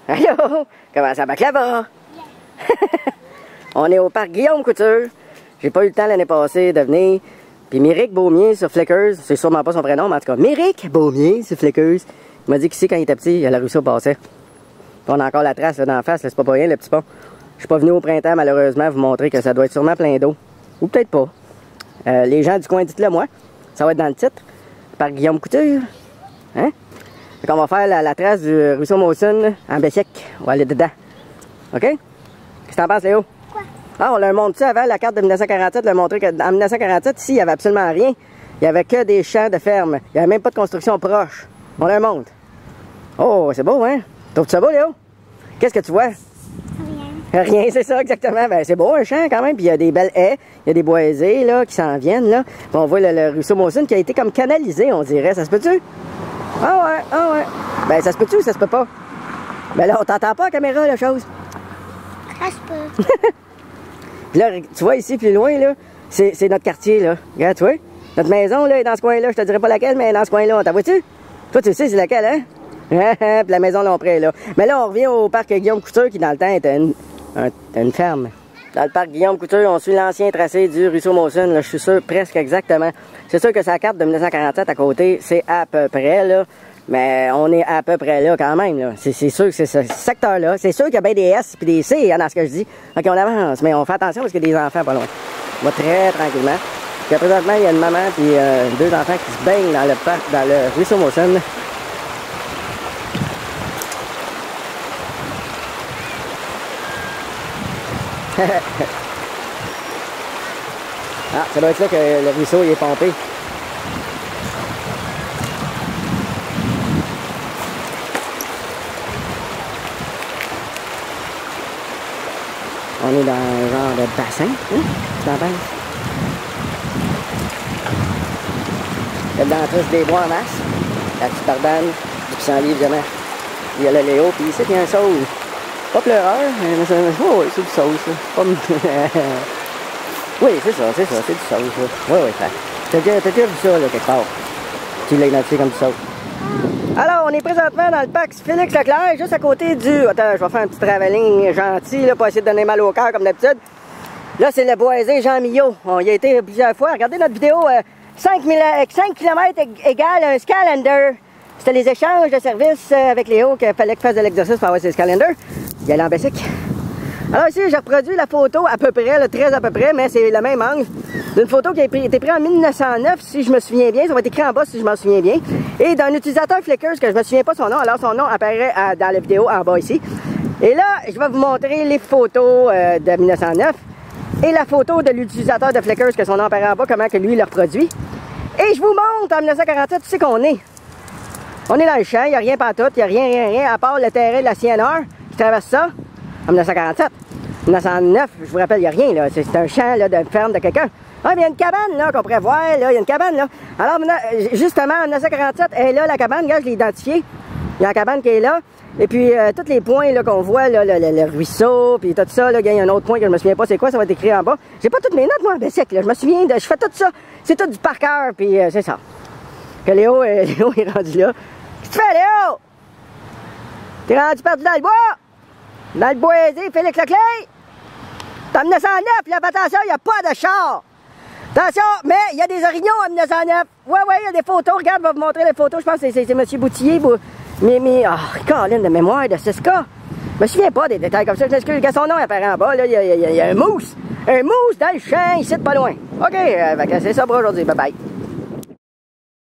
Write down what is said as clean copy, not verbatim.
Allô? Comment ça va que là-bas? On est au parc Guillaume Couture. J'ai pas eu le temps l'année passée de venir. Puis Méric Beaumier sur Flickers, c'est sûrement pas son vrai nom, mais en tout cas, Méric Beaumier sur Flickers, il m'a dit qu'ici, quand il était petit, il y a la ruisseau passait. Puis on a encore la trace là, d'en face, là, c'est pas pour rien le petit pont. Je suis pas venu au printemps, malheureusement, vous montrer que ça doit être sûrement plein d'eau. Ou peut-être pas. Les gens du coin, dites-le moi. Ça va être dans le titre. Parc Guillaume Couture. Hein? Donc on va faire la trace du ruisseau Mawson en Bessic. On va aller dedans. OK? Qu'est-ce que t'en penses, Léo? Quoi? Ah, on leur montre ça avant, la carte de 1947, leur montrer qu'en 1947, ici, il n'y avait absolument rien. Il n'y avait que des champs de ferme. Il n'y avait même pas de construction proche. On leur montre. Oh, c'est beau, hein? Trouves-tu ça beau, Léo? Qu'est-ce que tu vois? Rien. Rien, c'est ça, exactement. Ben, c'est beau, un champ, quand même. Puis il y a des belles haies. Il y a des boisés, là, qui s'en viennent, là. Puis on voit le ruisseau Mawson qui a été comme canalisé, on dirait. Ça se peut-tu? Ah ouais, ah ouais. Ben, ça se peut-tu ou ça se peut pas? Ben là, on t'entend pas à la caméra, la chose. Ça se peut. Puis là, tu vois ici, plus loin, là, c'est notre quartier, là. Regarde, tu vois? Notre maison, là, est dans ce coin-là. Je te dirais pas laquelle, mais elle est dans ce coin-là. T'as vois-tu? Toi, tu sais c'est laquelle, hein? Puis la maison Lompré, là. Mais là, on revient au parc Guillaume Couture, qui, dans le temps, était une ferme. Dans le parc Guillaume Couture, on suit l'ancien tracé du ruisseau Mawson, là. Je suis sûr, presque exactement. C'est sûr que sa carte de 1947 à côté, c'est à peu près, là. Mais on est à peu près là, quand même, là. C'est sûr que c'est ce secteur-là. C'est sûr qu'il y a bien des S et des C, hein, dans ce que je dis. OK, on avance, mais on fait attention parce qu'il y a des enfants pas loin. On va très tranquillement. Puis présentement, il y a une maman et deux enfants qui se baignent dans le parc, dans le ruisseau Mawson. Ah, ça doit être là que le ruisseau il est pompé. On est dans un genre de bassin, hein? Tu t'en penses? Il y a de l'entrée des bois en masse. La petite pardane, du pissenlit, évidemment. Il y a le Léo, puis ici, il y a un sauce. Pas pleureur, mais c'est du sauce, là. Pas... oui, c'est ça, c'est du sauce, là. Oui, oui, ça. T'as déjà vu ça, là, quelque part. Tu l'as identifié comme du sauce. Alors, on est présentement dans le parc Félix Leclerc, juste à côté du... Attends, je vais faire un petit travelling gentil, là, pour essayer de donner mal au cœur, comme d'habitude. Là, c'est le boisé Jean Millot. On y a été plusieurs fois. Regardez notre vidéo, 5 km égale un Scalander. C'était les échanges de services avec Léo qu'il fallait qu'il fasse de l'exercice pour avoir ses Scalander. Il y allait en Bessic. Alors ici, j'ai reproduit la photo à peu près, là, très à peu près, mais c'est le même angle. D'une photo qui a été prise en 1909, si je me souviens bien. Ça va être écrit en bas si je m'en souviens bien. Et d'un utilisateur Flickers, que je me souviens pas son nom, alors son nom apparaît dans la vidéo en bas ici. Et là, je vais vous montrer les photos de 1909 et la photo de l'utilisateur de Flickers, que son nom apparaît en bas, comment que lui l'a reproduit. Et je vous montre en 1947, tu sais qu'on est. On est dans le champ, il n'y a rien pantoute, il n'y a rien, à part le terrain de la CNR qui traverse ça en 1947. 1909, je vous rappelle, il n'y a rien, là. C'est un champ là, de ferme de quelqu'un. Ah, mais il y a une cabane, là, qu'on pourrait voir, là. Il y a une cabane, là. Alors, justement, en 1947, elle est là, la cabane. Regarde, je l'ai identifiée. Il y a la cabane qui est là. Et puis, tous les points, là, qu'on voit, là, le ruisseau, puis tout ça, là. Il y a un autre point que je me souviens pas c'est quoi, ça va être écrit en bas. J'ai pas toutes mes notes, moi, ben sec, là. Je me souviens je fais tout ça. C'est tout du par cœur, puis c'est ça. Que Léo est rendu là. Qu'est-ce que tu fais, Léo? T'es rendu perdu dans le bois? Dans le boisé, Félix Leclerc? T'es en 1909, là, attention, il n'y a pas de char. Attention, mais il y a des orignaux en 1909. Ouais, il y a des photos. Regarde, je vais vous montrer les photos. Je pense que c'est M. Boutillier. Mais Caroline de mémoire de Siska. Je me souviens pas des détails comme ça. Je m'excuse. Regarde, son nom apparaît en bas. Là, il y a un mousse. Un mousse dans le champ, ici, pas loin. OK, c'est ça pour aujourd'hui. Bye bye.